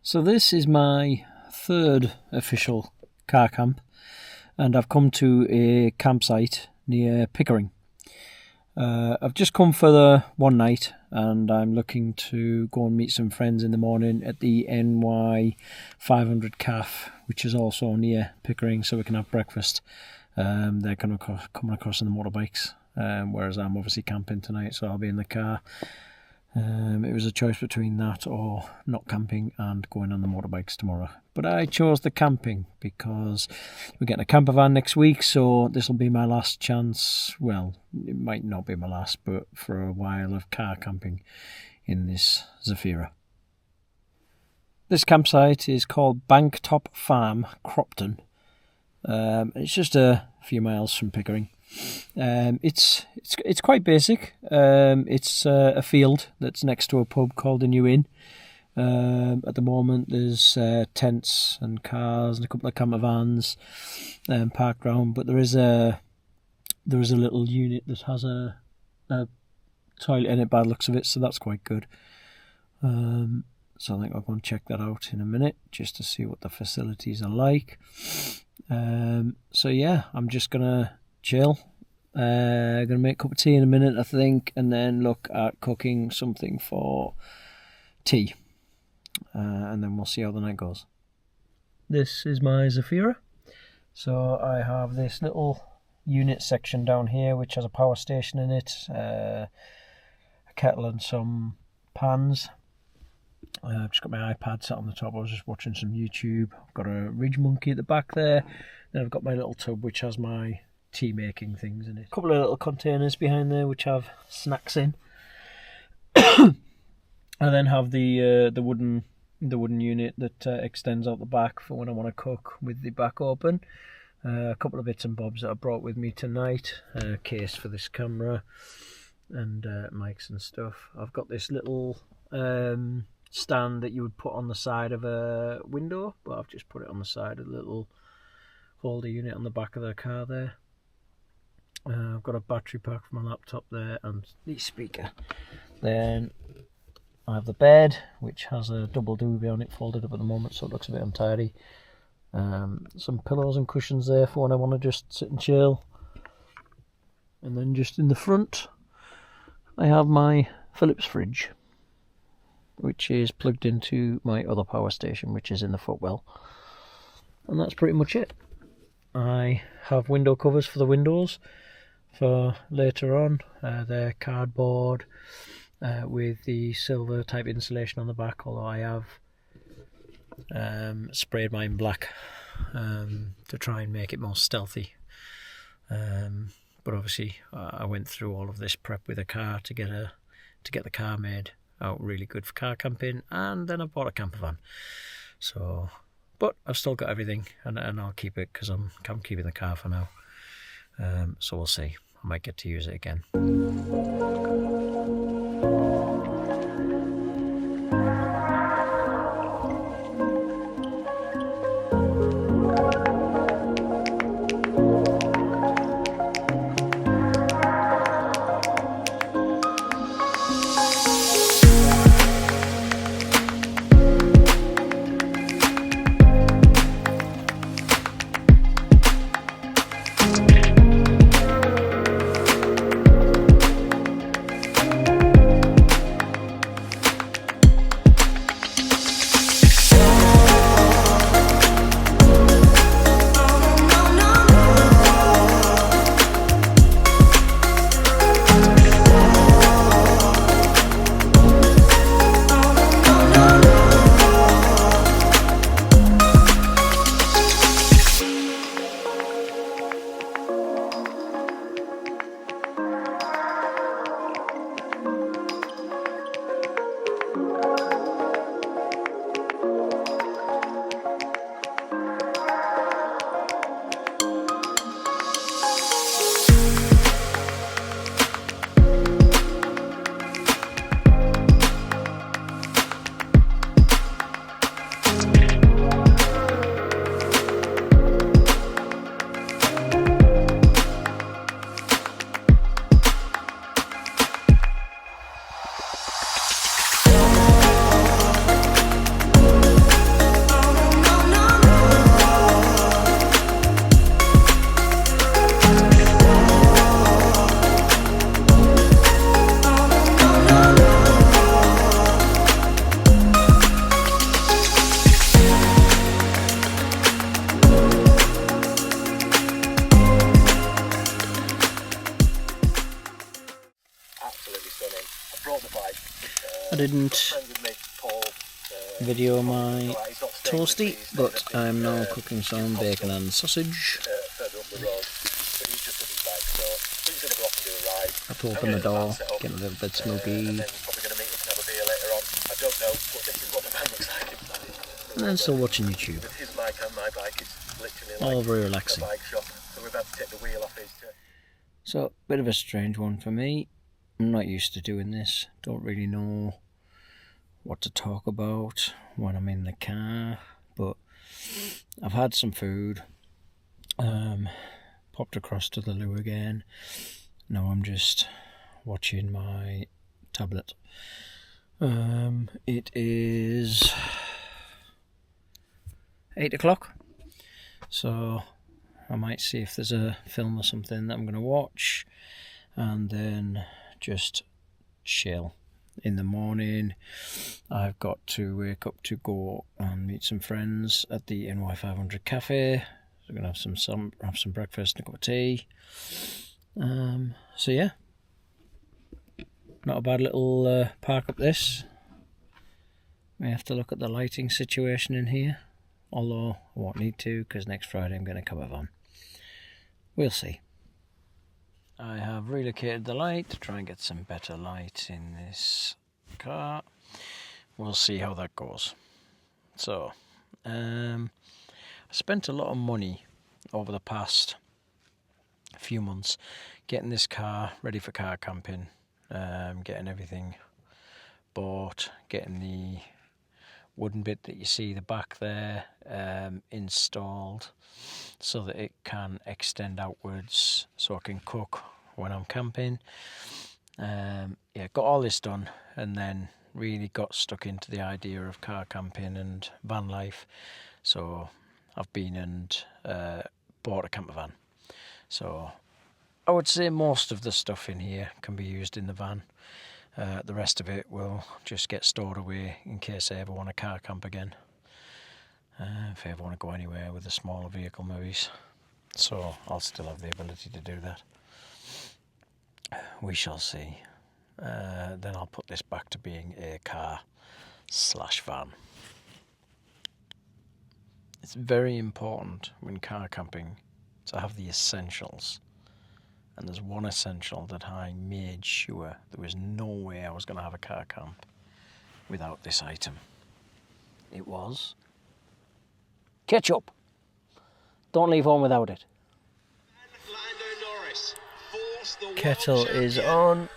So this is my third official car camp, and I've come to a campsite near Pickering. I've just come for the one night, and I'm looking to go and meet some friends in the morning at the NY 500 CAF, which is also near Pickering, so we can have breakfast. They're coming across in the motorbikes, whereas I'm obviously camping tonight, so I'll be in the car. It was a choice between that or not camping and going on the motorbikes tomorrow. But I chose the camping because we're getting a camper van next week, so this will be my last chance. Well, it might not be my last, but for a while of car camping in this Zafira. This campsite is called Banktop Farm, Cropton. It's just a few miles from Pickering. It's quite basic. It's a field that's next to a pub called the New Inn. At the moment, there's tents and cars and a couple of camper vans parked around. But there is a little unit that has a toilet in it by the looks of it, so that's quite good. So I think I'll go and check that out in a minute just to see what the facilities are like. So yeah, I'm just gonna chill. Gonna make a cup of tea in a minute, I think, and then look at cooking something for tea, and then we'll see how the night goes. This is my Zafira. So I have this little unit section down here which has a power station in it, a kettle and some pans. I've just got my iPad sat on the top. I was just watching some YouTube. I've got a Ridge Monkey at the back there. Then I've got my little tub which has my tea making things in it. A couple of little containers behind there which have snacks in. I then have the wooden unit that extends out the back for when I want to cook with the back open. A couple of bits and bobs that I brought with me tonight. A case for this camera and mics and stuff. I've got this little stand that you would put on the side of a window, but I've just put it on the side of the little holder unit on the back of the car there. I've got a battery pack for my laptop there and the speaker. Then I have the bed, which has a double duvet on it, folded up at the moment, so it looks a bit untidy. Some pillows and cushions there for when I want to just sit and chill. And then just in the front, I have my Philips fridge, which is plugged into my other power station, which is in the footwell. And that's pretty much it. I have window covers for the windows for later on. They're cardboard with the silver type insulation on the back, although I have sprayed mine black to try and make it more stealthy. But obviously I went through all of this prep with a car to get the car made out really good for car camping, and then I bought a camper van. So, but I've still got everything, and I'll keep it because I'm keeping the car for now. So we'll see. I might get to use it again. I didn't video my toasty, but I'm now cooking some bacon and sausage. I have to open the door, getting a little bit smoky. And then still watching YouTube. All very relaxing. So, bit of a strange one for me. I'm not used to doing this. Don't really know what to talk about when I'm in the car. But I've had some food. Popped across to the loo again. Now I'm just watching my tablet. It is 8 o'clock. So I might see if there's a film or something that I'm going to watch, and then just chill. In the morning I've got to wake up to go and meet some friends at the NY500 cafe. So I'm going to have some breakfast and a cup of tea. So yeah, not a bad little park up this. We have to look at the lighting situation in here, although I won't need to because next Friday I'm going to cover van. We'll see. I have relocated the light to try and get some better light in this car. We'll see how that goes. So, I spent a lot of money over the past few months getting this car ready for car camping, getting everything bought, getting the wooden bit that you see the back there installed so that it can extend outwards so I can cook when I'm camping. Yeah, got all this done and then really got stuck into the idea of car camping and van life. So I've been and bought a camper van. So I would say most of the stuff in here can be used in the van. The rest of it will just get stored away in case I ever want a car camp again. If I ever want to go anywhere with a smaller vehicle maybe. So I'll still have the ability to do that. We shall see. Then I'll put this back to being a car/van. It's very important when car camping to have the essentials. And there's one essential that I made sure there was no way I was going to have a car camp without this item. It was ketchup. Don't leave home without it. Kettle is on.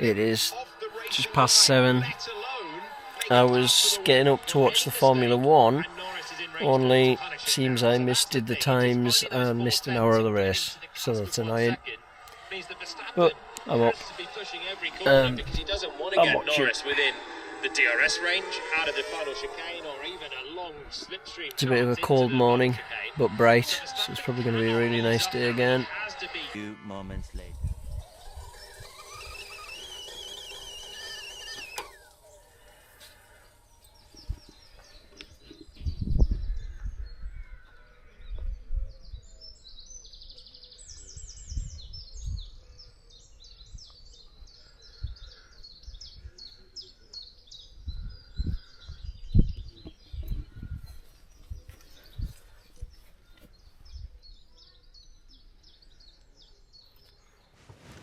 It is just past 7. I was getting up to watch the Formula 1, only seems I misdid the times and missed an hour of the race, so that's annoying. But I'm up. I'm watching. The DRS range out of the final chicane, or even a long slipstream. It's a bit of a cold morning, but bright, so it's probably going to be a really nice day again. A few moments later.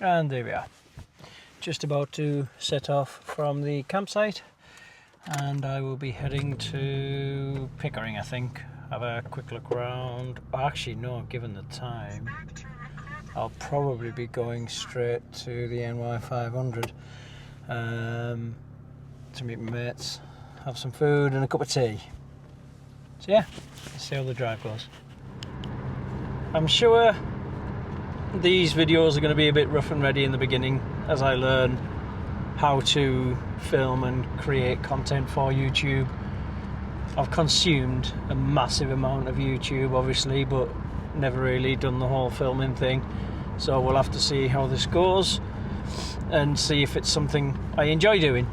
And there we are, just about to set off from the campsite, and I will be heading to Pickering, I think. Have a quick look around. Actually no, given the time I'll probably be going straight to the NY500 to meet my mates, have some food and a cup of tea. So yeah, let's see how the drive goes. I'm sure these videos are going to be a bit rough and ready in the beginning as I learn how to film and create content for YouTube. I've consumed a massive amount of YouTube obviously, but never really done the whole filming thing, so we'll have to see how this goes and see if it's something I enjoy doing.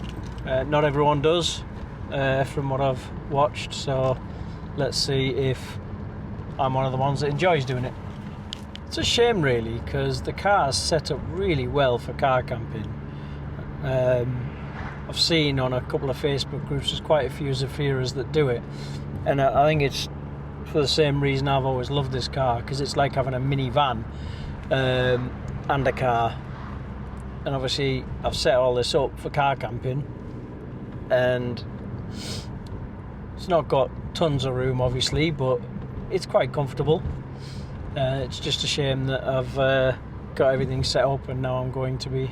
Not everyone does, from what I've watched, so let's see if I'm one of the ones that enjoys doing it. It's a shame really, because the car's set up really well for car camping. I've seen on a couple of Facebook groups there's quite a few Zafiras that do it, and I think it's for the same reason I've always loved this car, because it's like having a minivan and a car. And obviously I've set all this up for car camping, and it's not got tons of room obviously, but it's quite comfortable. It's just a shame that I've got everything set up and now I'm going to be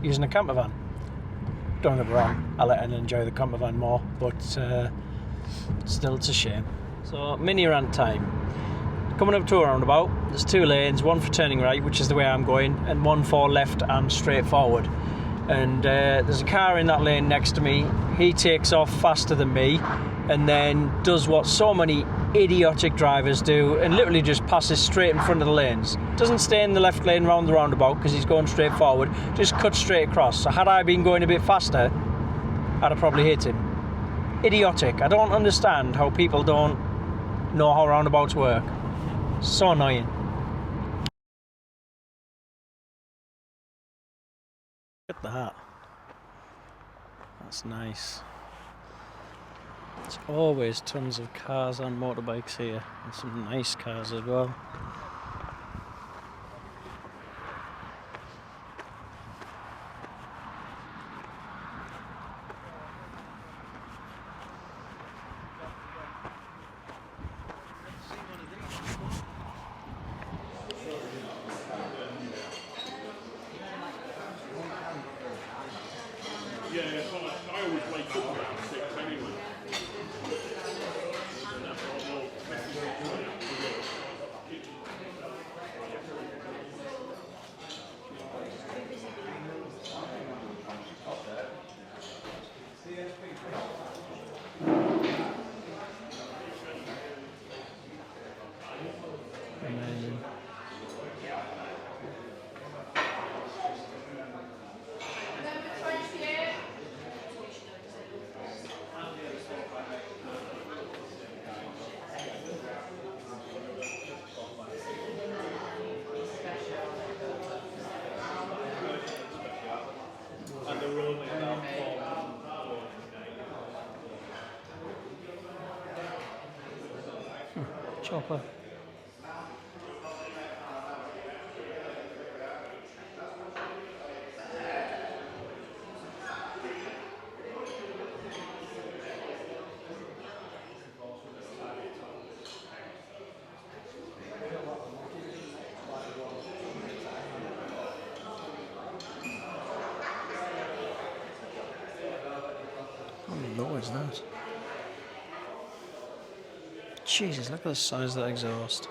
using a camper van. Don't get me wrong, I let her enjoy the camper van more, but still it's a shame. So mini rant time. Coming up to a roundabout, there's 2 lanes, one for turning right, which is the way I'm going, and one for left and straight forward. And there's a car in that lane next to me. He takes off faster than me and then does what so many idiotic drivers do and literally just passes straight in front of the lanes. Doesn't stay in the left lane round the roundabout because he's going straight forward, just cuts straight across. So had I been going a bit faster, I'd have probably hit him. Idiotic. I don't understand how people don't know how roundabouts work. So annoying. Look at that. That's nice. There's always tons of cars and motorbikes here, and some nice cars as well. Yeah, I always wake up around 6 anyway. Amazing. And the road is now Chopper. How low is that? Jesus, look at the size of that exhaust.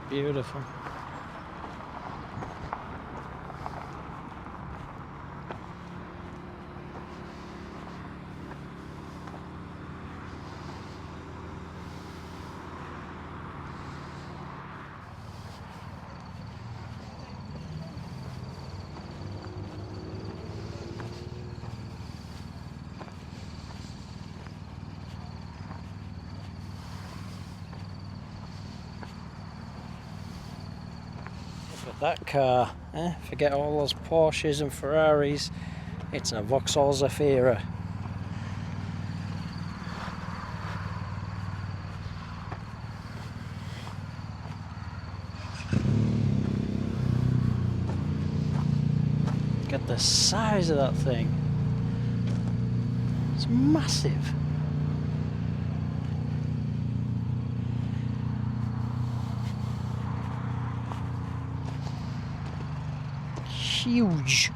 Beautiful. Look at that car, forget all those Porsches and Ferraris, it's a Vauxhall Zafira. Look at the size of that thing. It's massive. Huge.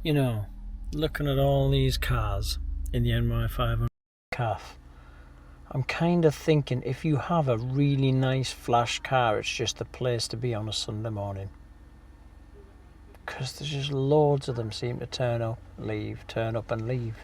You know, looking at all these cars in the NY500 CAF, I'm kind of thinking if you have a really nice flash car, it's just the place to be on a Sunday morning. Because there's just loads of them seem to turn up and leave, turn up and leave.